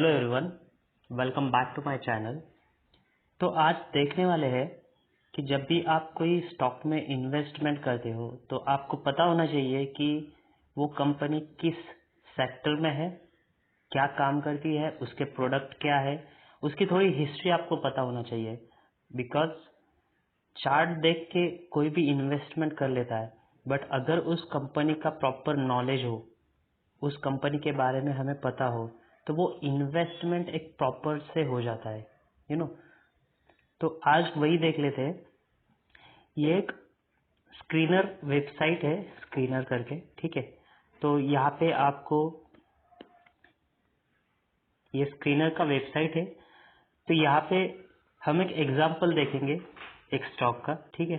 Hello everyone, welcome back to my channel. तो आज देखने वाले हैं कि जब भी आप कोई स्टॉक में इन्वेस्टमेंट करते हो तो आपको पता होना चाहिए कि वो कंपनी किस सेक्टर में है, क्या काम करती है, उसके प्रोडक्ट क्या है, उसकी थोड़ी हिस्ट्री आपको पता होना चाहिए। बिकॉज चार्ट देख के कोई भी इन्वेस्टमेंट कर लेता है, बट अगर उस कंपनी का प्रॉपर नॉलेज हो, उस कंपनी के बारे में हमें पता हो, तो वो इन्वेस्टमेंट एक प्रॉपर से हो जाता है, यू नो। तो आज वही देख लेते हैं। ये एक स्क्रीनर वेबसाइट है, स्क्रीनर करके, ठीक है। तो यहाँ पे आपको ये स्क्रीनर का वेबसाइट है। तो यहाँ पे हम एक एग्जांपल देखेंगे एक स्टॉक का, ठीक है।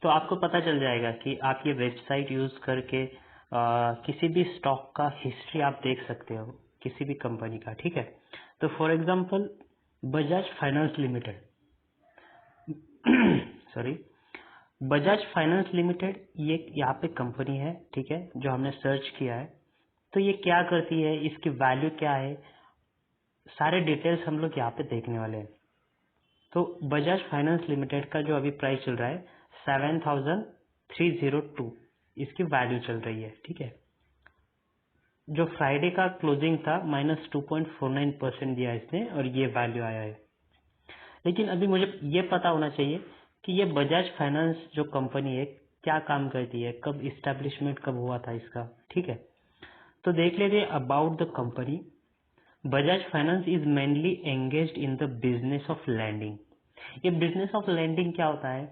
तो आपको पता चल जाएगा कि आप ये वेबसाइट यूज करके किसी भी स्टॉक का हिस्ट्री आप देख सकते हो, किसी भी कंपनी का, ठीक है। तो for example Bajaj finance limited sorry, Bajaj finance limited ये यहाँ पे कंपनी है, ठीक है, जो हमने सर्च किया है। तो ये क्या करती है, इसकी वैल्यू क्या है, सारे डिटेल्स हम लोग यहाँ पे देखने वाले हैं। तो बजाज फाइनेंस लिमिटेड का जो अभी प्राइस चल रहा है 7,302 इसकी वैल्यू चल रही है, ठीक है। जो फ्राइडे का क्लोजिंग था -2.49% दिया इसने और ये वैल्यू आया है। लेकिन अभी मुझे ये पता होना चाहिए कि ये बजाज फाइनेंस जो कंपनी है क्या काम करती है, कब इस्टेब्लिशमेंट कब हुआ था इसका, ठीक है। तो देख लेते हैं about the company. Bajaj finance is mainly engaged in the business of lending. ये बिजनेस ऑफ लैंडिंग क्या होता है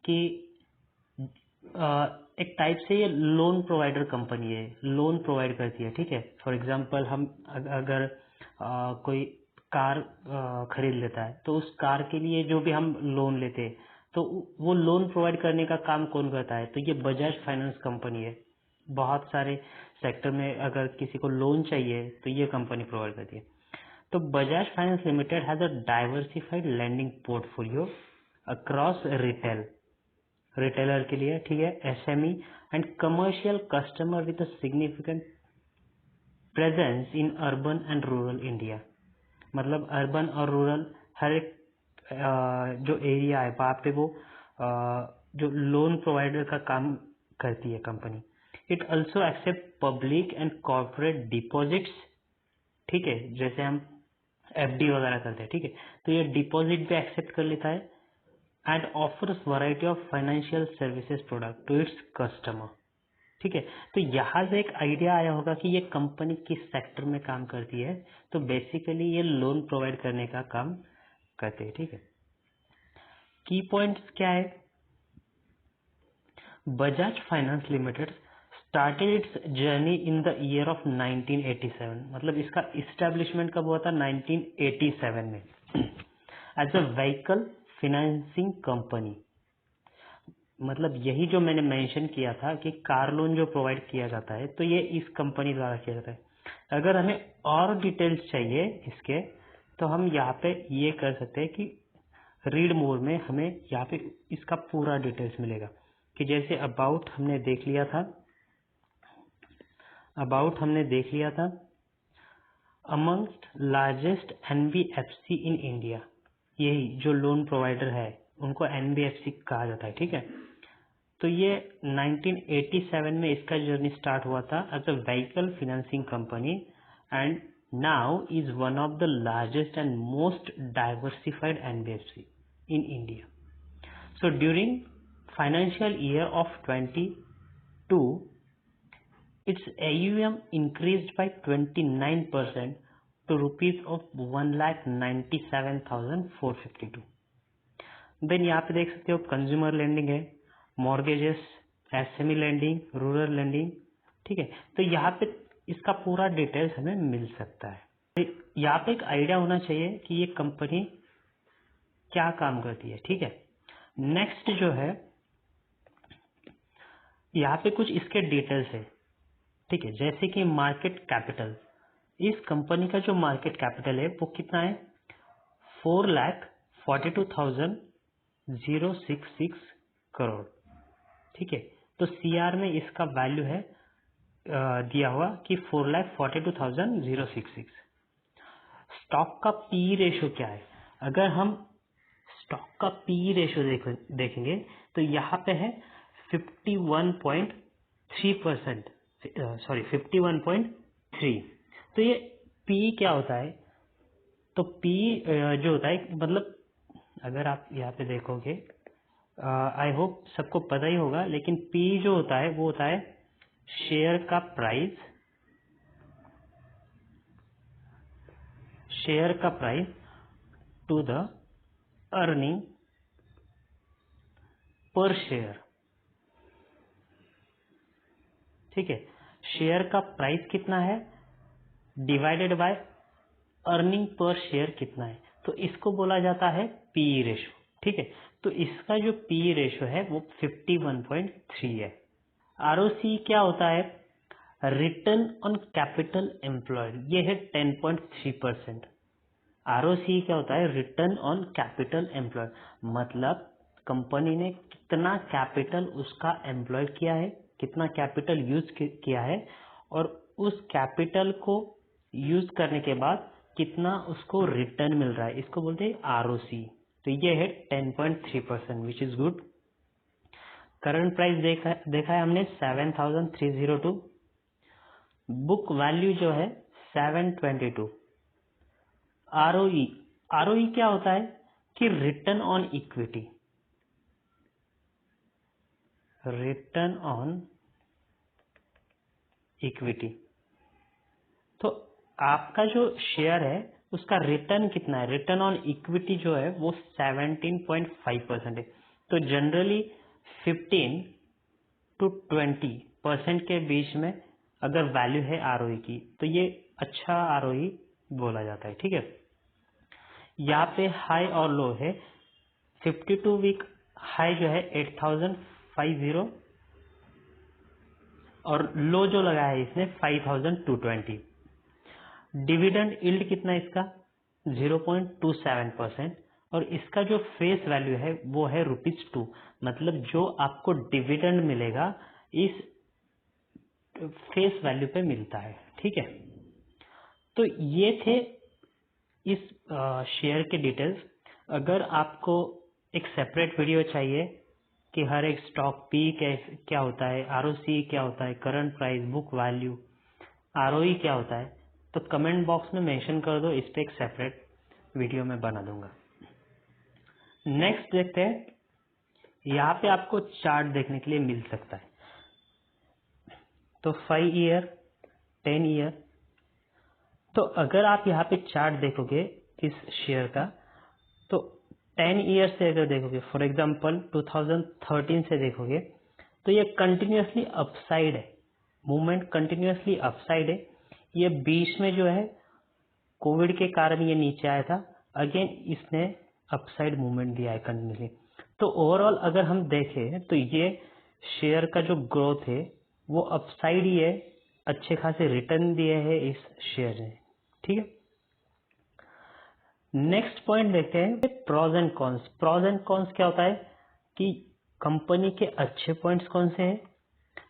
कि एक टाइप से ये लोन प्रोवाइडर कंपनी है, लोन प्रोवाइड करती है, ठीक है। फॉर एग्जांपल हम अगर कोई कार खरीद लेता है तो उस कार के लिए जो भी हम लोन लेते हैं तो वो लोन प्रोवाइड करने का काम कौन करता है, तो ये बजाज फाइनेंस कंपनी है। बहुत सारे सेक्टर में अगर किसी को लोन चाहिए तो ये कंपनी प्रोवाइड करती है। तो Bajaj finance limited has a diversified lending portfolio across retailer के लिए, ठीक है, SME and commercial customer with a significant presence in urban and rural India. मतलब अर्बन और रूरल हर एक जो एरिया है वहाँ पे वो जो लोन प्रोवाइडर का काम करती है कंपनी। It also accept public and corporate deposits, ठीक है, जैसे हम एफडी वगैरह करते हैं, ठीक है। तो ये डिपॉजिट भी एक्सेप्ट कर लेता है and offers variety of financial services product to its customer, ठीक है। तो यहाँ से एक आइडिया आया होगा कि ये कंपनी किस सेक्टर में काम करती है। तो बेसिकली ये लोन प्रोवाइड करने का काम करते हैं, ठीक है। की पॉइंट्स क्या है, Bajaj finance limited started its journey in the year of 1987। मतलब इसका इस्टेब्लिशमेंट कब हुआ था, 1987 में, as a vehicle financing company. मतलब यही जो मैंने मेंशन किया था कि कार लोन जो प्रोवाइड किया जाता है तो ये इस कंपनी द्वारा किया जाता है। अगर हमें और डिटेल्स चाहिए इसके तो हम यहाँ पे ये कर सकते हैं कि रीड मोर में हमें यहाँ पे इसका पूरा डिटेल्स मिलेगा। कि जैसे अबाउट हमने देख लिया था, amongst largest NBFC in India, यही जो लोन प्रोवाइडर है उनको एनबीएफसी कहा जाता है, ठीक है। तो ये 1987 में इसका जर्नी स्टार्ट हुआ था as a vehicle financing company and now is one of the largest and most diversified NBFC in India. So during financial year of 22 its AUM increased by 29% to rupees of 1,97,452। Then यहाँ पे देख सकते हो consumer lending है, mortgages, SME lending, rural lending, ठीक है। तो यहाँ पे इसका पूरा डिटेल्स हमें मिल सकता है। तो यहाँ पे एक आइडिया होना चाहिए कि ये कंपनी क्या काम करती है, ठीक है। नेक्स्ट जो है यहाँ पे कुछ इसके डिटेल्स है, ठीक है। जैसे कि मार्केट कैपिटल, इस कंपनी का जो मार्केट कैपिटल है वो कितना है, 4,42,066 करोड़, ठीक है। तो सीआर में इसका वैल्यू है दिया हुआ कि 4,42,066। स्टॉक का पी रेशो क्या है? अगर हम स्टॉक का पी रेशो देखेंगे तो यहाँ पे है 51.3%, सॉरी 51.3। तो ये पी क्या होता है? तो पी जो होता है, मतलब अगर आप यहाँ पे देखोगे, आई होप सबको पता ही होगा, लेकिन पी जो होता है वो होता है शेयर का price to the earning per share. ठीक है, शेयर का प्राइस कितना है divided by earning per share कितना है, तो इसको बोला जाता है पी रेशो। ठीक है, तो इसका जो पी रेशो है वो 51.3 है। आरओसी क्या होता है? रिटर्न ऑन कैपिटल एम्प्लॉयड, ये है 10.3%। आरओसी क्या होता है? रिटर्न ऑन कैपिटल एम्प्लॉयड, मतलब कंपनी ने कितना कैपिटल उसका एम्प्लॉय किया है, कितना कैपिटल यूज किया है, और उस कैपिटल को यूज करने के बाद कितना उसको रिटर्न मिल रहा है, इसको बोलते हैं आरओसी। तो ये है 10.3%, which is good. Current price देखा है हमने 7,302, बुक वैल्यू जो है 722। आरओई क्या होता है कि रिटर्न ऑन इक्विटी, तो आपका जो शेयर है उसका रिटर्न कितना है? रिटर्न ऑन इक्विटी जो है वो 17.5% है। तो जनरली 15 to 20% के बीच में अगर वैल्यू है आरओई की, तो ये अच्छा आरओई बोला जाता है। ठीक है, यहाँ पे हाई और लो है। 52 वीक हाई जो है 8,050 और लो जो लगाया है इसने 5,220। डिविडेंड यील्ड कितना है इसका? 0.27%, और इसका जो फेस वैल्यू है वो है ₹2, मतलब जो आपको डिविडेंड मिलेगा इस फेस वैल्यू पे मिलता है। ठीक है, तो ये थे इस शेयर के डिटेल्स। अगर आपको एक सेपरेट वीडियो चाहिए कि हर एक स्टॉक पी क्या होता है, आरओसी क्या होता है, current price, book value, ROE क्या होता है, तो कमेंट बॉक्स में मेंशन कर दो, इस पे एक सेपरेट वीडियो में बना दूंगा। नेक्स्ट देखते हैं, यहाँ पे आपको चार्ट देखने के लिए मिल सकता है। तो 5 ईयर, 10 ईयर, तो अगर आप यहाँ पे चार्ट देखोगे इस शेयर का, तो 10 ईयर से अगर देखोगे, फॉर एग्जांपल 2013 से देखोगे, तो ये कंटिन्यूसली अपसाइड है, मूवमेंट कंटिन्यूसली अपसाइड है। ये बीच में जो है कोविड के कारण ये नीचे आया था, अगेन इसने अपसाइड मूवमेंट दिया है कंटिन्यूसली। तो ओवरऑल अगर हम देखें तो ये शेयर का जो ग्रोथ है वो अपसाइड ही है, अच्छे खासे रिटर्न दिए हैं इस शेयर ने। ठीक है, नेक्स्ट पॉइंट देखते हैं pros and cons. Pros and cons क्या होता है कि कंपनी के अच्छे पॉइंट्स कौन से हैं,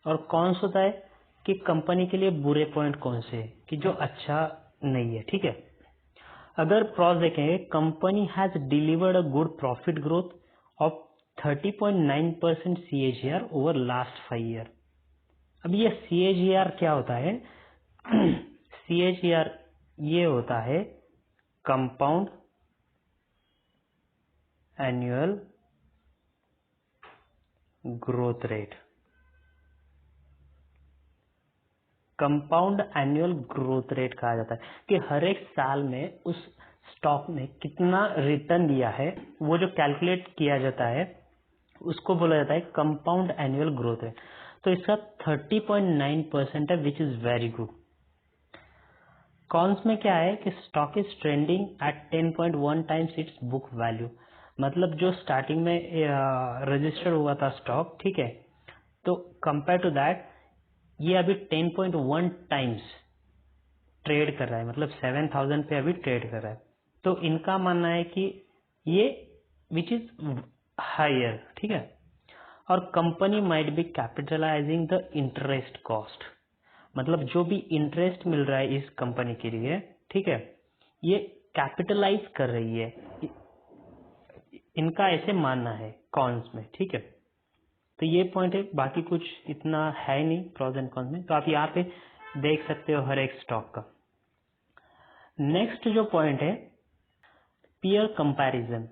और कॉन्स होता है कि कंपनी के लिए बुरे पॉइंट कौन से हैं, कि जो अच्छा नहीं है। ठीक है, अगर प्रॉज देखेंगे, company has delivered a good profit growth of 30.9% CAGR over last 5 year. अब ये CAGR क्या होता है? CAGR ये होता है compound annual growth rate. Compound annual growth rate कहा जाता है कि हर एक साल में उस स्टॉक ने कितना रिटर्न दिया है, वो जो कैलकुलेट किया जाता है उसको बोला जाता है कंपाउंड एनुअल ग्रोथ रेट। तो इसका 30.9% है, which is very good. Cons में क्या है कि stock is trending at 10.1 times it's book value, मतलब जो स्टार्टिंग में रजिस्टर हुआ था स्टॉक, ठीक है, तो कंपेयर टू दैट ये अभी 10.1 टाइम्स ट्रेड कर रहा है, मतलब 7,000 पे अभी ट्रेड कर रहा है। तो इनका मानना है कि ये विच इज हायर। ठीक है, और company might be capitalising the interest cost, मतलब जो भी इंटरेस्ट मिल रहा है इस कंपनी के लिए, ठीक है, ये कैपिटलाइज कर रही है, इनका ऐसे मानना है कॉन्स में, ठीक है। तो ये पॉइंट है, बाकी कुछ इतना है नहीं प्रोज एंड कॉन्स में, तो आप यहाँ पे देख सकते हो हर एक स्टॉक का। नेक्स्ट जो पॉइंट है पीयर कंपैरिजन।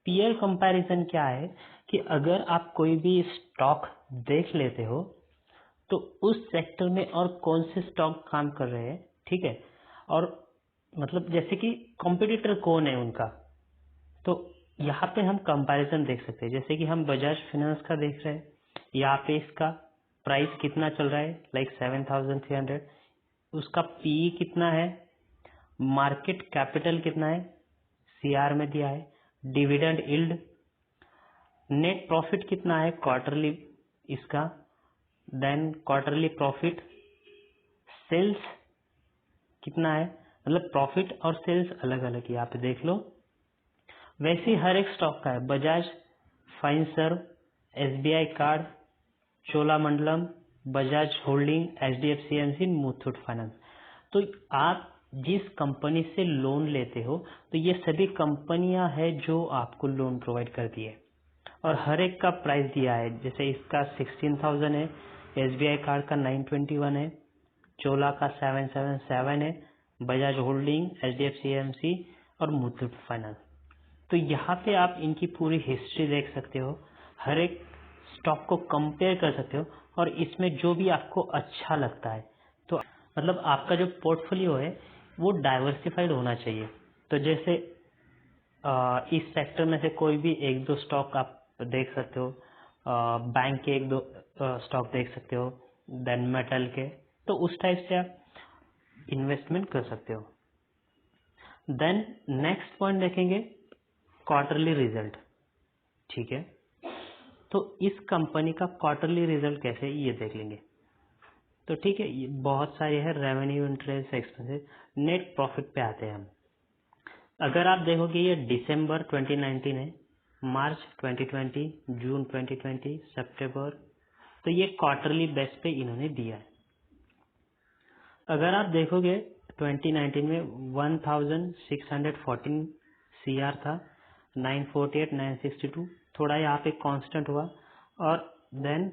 पीयर कंपैरिजन क्या है कि अगर आप कोई भी स्टॉक देख लेते हो तो उस सेक्टर में और कौन से स्टॉक काम कर रहे हैं, ठीक है, और मतलब जैसे कि कॉम्पिटिटर कौन है उनका, तो यहाँ पे हम कंपैरिजन देख सकते हैं। जैसे कि हम बजाज फाइनेंस का देख रहे हैं, यहाँ पे इसका प्राइस कितना चल रहा है, लाइक 7,300, उसका पीई कितना है, मार्केट कैपिटल कितना है, सीआर में दिया है, डिविडेंड यील्ड, नेट प्रॉफिट कितना है क्वार्टरली इसका, देन क्वार्टरली प्रॉफिट, सेल्स कितना है, मतलब प्रॉफिट और सेल्स अलग अलग यहाँ पे देख लो। वैसे ही हर एक स्टॉक का है, Bajaj Finserv, SBI card, Cholamandalam, Bajaj holding, HDFC AMC, Muthoot finance. तो आप जिस कंपनी से लोन लेते हो तो ये सभी कंपनियां हैं जो आपको लोन प्रोवाइड करती है, और हर एक का प्राइस दिया है। जैसे इसका 16,000 है, एसबीआई कार्ड का 921 है, चोला का 777 है, बजाज होल्डिंग, एचडीएफसी एमसी और मुथूट फाइनेंस। तो यहाँ पे आप इनकी पूरी हिस्ट्री देख सकते हो, हर एक स्टॉक को कंपेयर कर सकते हो, और इसमें जो भी आपको अच्छा लगता है, तो मतलब आपका जो पोर्टफोलियो है वो डाइवर्सिफाइड होना चाहिए। तो जैसे इस सेक्टर में से कोई भी एक दो स्टॉक आप देख सकते हो, बैंक के एक दो स्टॉक देख सकते हो, देन मेटल के, तो उस टाइप से आप इन्वेस्टमेंट कर सकते हो। देन नेक्स्ट पॉइंट देखेंगे क्वार्टरली रिजल्ट, ठीक है। तो इस कंपनी का क्वार्टरली रिजल्ट कैसे है ये देख लेंगे। तो ठीक है, ये बहुत सारे हैं, revenue, interest, expenses, net profit पे आते हैं हम। अगर आप देखोगे ये दिसंबर 2019 है, मार्च 2020, जून 2020, सितंबर, तो ये क्वार्टरली बेस पे इन्होंने दिया है। अगर आप देखोगे 2019 में 1614 सीआर था, 948, 962, थोड़ा यहाँ पे कांस्टेंट हुआ, और देन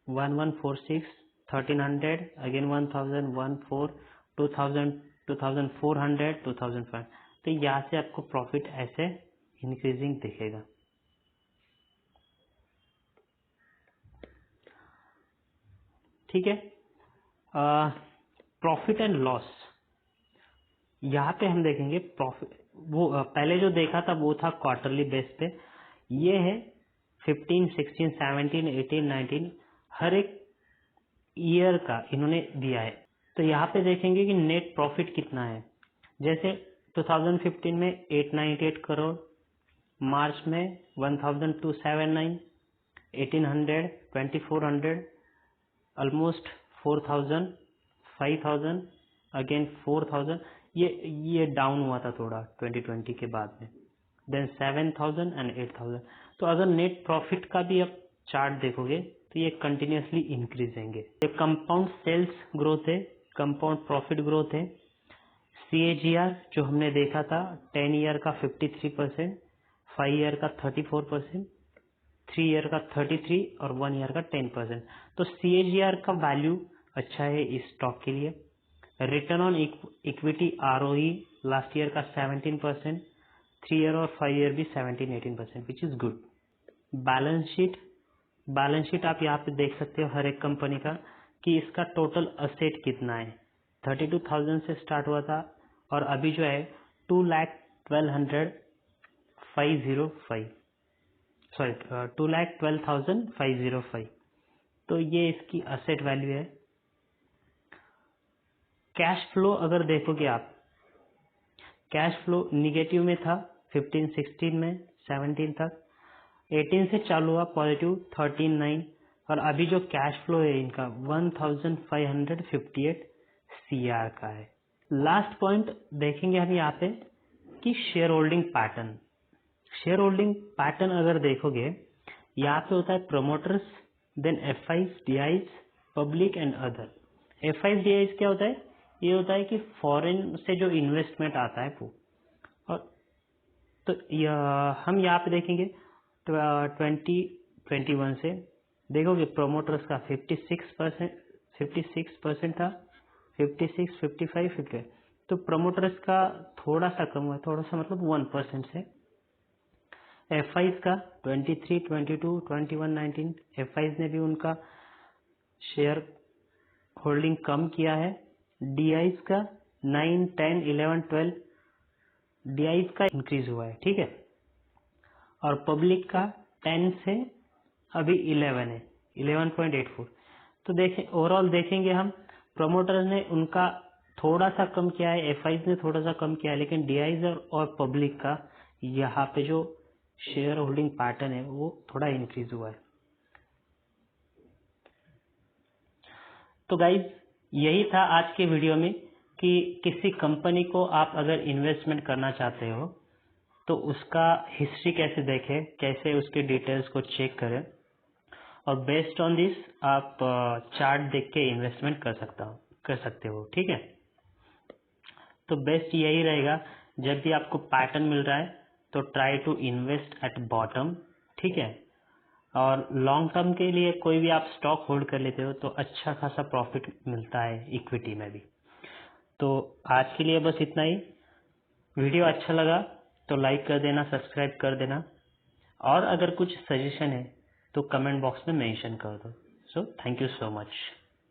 1146, 1300, अगेन 1000, 14, 2000, 2400, 2005। तो यहाँ से आपको प्रॉफिट ऐसे इंक्रीजिंग दिखेगा। ठीक है, प्रॉफिट एंड लॉस, यहाँ पे हम देखेंगे प्रॉफिट, वो पहले जो देखा था वो था क्वार्टरली बेस पे, ये है 15, 16, 17, 18, 19, हर एक ईयर का इन्होंने दिया है। तो यहाँ पे देखेंगे कि नेट प्रॉफिट कितना है। जैसे 2015 में 898 करोड़, मार्च में 1279, 1800, 2400, ऑलमोस्ट 4000, 5000, अगेन 4000, ये डाउन हुआ था थोड़ा 2020 के बाद में, देन 7000 एंड 8000। तो अगर नेट प्रॉफिट का भी आप चार्ट देखोगे तो ये कंटिन्यूसली इंक्रीज होंगे। ये कंपाउंड सेल्स ग्रोथ है, कंपाउंड प्रॉफिट ग्रोथ है, सीएजीआर जो हमने देखा था 10 ईयर का 53%, 5 ईयर का 34%, 3 ईयर का 33 और 1 ईयर का 10%। तो सीएजीआर का वैल्यू अच्छा है इस स्टॉक के लिए। Return on equity ROE last year का 17%, 3 ईयर और 5 ईयर भी 17-18%, which is good. Balance sheet आप यहाँ पे देख सकते हो हर एक कंपनी का कि इसका टोटल असेट कितना है। 32,000 से स्टार्ट हुआ था और अभी जो है 2,12,505, सॉरी 2,12,505। तो ये इसकी असेट वैल्यू है। कैश फ्लो अगर देखोगे आप, कैश फ्लो निगेटिव में था 15-16 में, 17 तक, 18 से चालू हुआ पॉजिटिव 13-9, और अभी जो कैश फ्लो है इनका 1558 सीआर का है। लास्ट पॉइंट देखेंगे हम यहाँ पे कि share holding pattern. Share holding pattern अगर देखोगे यहाँ पे होता है promoters, then FIIs, DIIs, public and other. FIIs, DIIs क्या होता है, ये होता है कि फॉरेन से जो इन्वेस्टमेंट आता है वो, और तो हम यहाँ पे देखेंगे 2021 से देखोगे प्रोमोटर्स का 56% था, 56, 55, 50। तो प्रोमोटर्स का थोड़ा सा कम हुआ, थोड़ा सा मतलब 1% से। एफ का 23, 22, 21, 19 एफ ने भी उनका शेयर होल्डिंग कम किया है। डी का 9, 10, 11, 12 डी का इंक्रीज हुआ है, ठीक है। और पब्लिक का 10 से अभी 11 है, 11.84। तो देखें ओवरऑल देखेंगे हम, प्रोमोटर्स ने उनका थोड़ा सा कम किया है, एफ ने थोड़ा सा कम किया है, लेकिन डी और पब्लिक का यहाँ पे जो शेयर होल्डिंग पैटर्न है वो थोड़ा इंक्रीज हुआ है। तो गाइज यही था आज के वीडियो में कि किसी कंपनी को आप अगर इन्वेस्टमेंट करना चाहते हो तो उसका हिस्ट्री कैसे देखें, कैसे उसके डिटेल्स को चेक करें, और बेस्ड ऑन दिस आप चार्ट देख के इन्वेस्टमेंट कर सकते हो, ठीक है। तो बेस्ट यही रहेगा, जब भी आपको पैटर्न मिल रहा है तो try to invest at bottom, ठीक है। और लॉन्ग टर्म के लिए कोई भी आप स्टॉक होल्ड कर लेते हो तो अच्छा खासा प्रॉफिट मिलता है इक्विटी में भी। तो आज के लिए बस इतना ही। वीडियो अच्छा लगा तो लाइक कर देना, सब्सक्राइब कर देना, और अगर कुछ सजेशन है तो कमेंट बॉक्स में मेंशन कर दो। So thank you so much.